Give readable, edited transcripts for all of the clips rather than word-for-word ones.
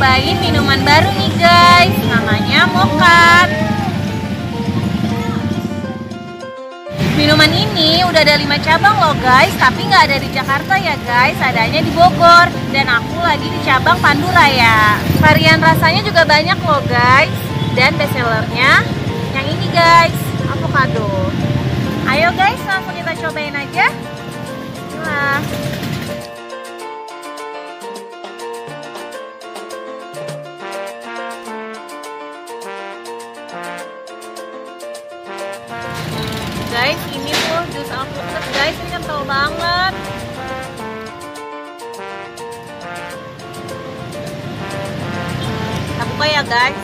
nyobain minuman baru nih guys, namanya Mokat. Minuman ini udah ada 5 cabang loh guys, tapi nggak ada di Jakarta ya guys, adanya di Bogor. Dan aku lagi di cabang Panduraya. Varian rasanya juga banyak loh guys. Dan bestsellernya yang ini guys, avocado. Ayo guys, langsung kita cobain aja. Nah. Guys, ini tuh jus alpukat guys, ini kental banget. Kita buka ya guys.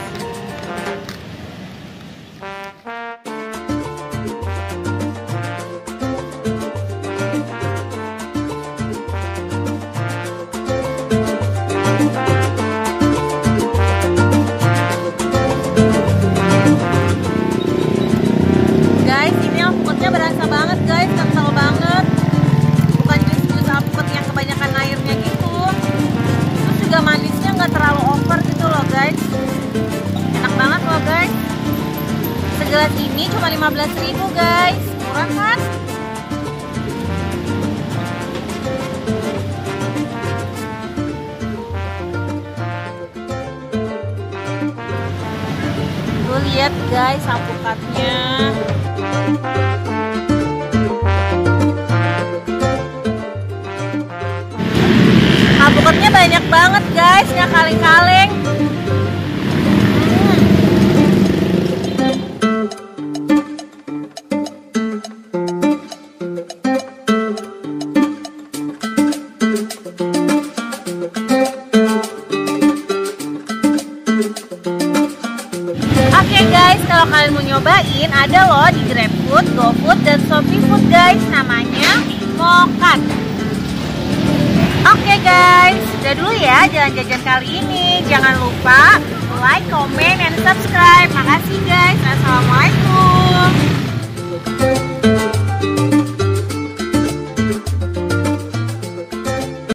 Berasa banget guys, kental banget. Bukan jus-jus alpukat yang kebanyakan airnya gitu. Terus juga manisnya nggak terlalu over gitu loh guys. Enak banget loh guys. Segelas ini cuma 15.000 guys. Murah kan? Tuh lihat guys alpukatnya. Alpukatnya banyak banget guys, nggak kaleng-kaleng. Oke guys, kalau kalian mau nyobain, ada loh di GrabFood, GoFood, dan ShopeeFood guys, namanya Mokat. Oke guys, udah dulu ya jalan-jalan kali ini. Jangan lupa like, comment, dan subscribe. Makasih guys. Assalamualaikum.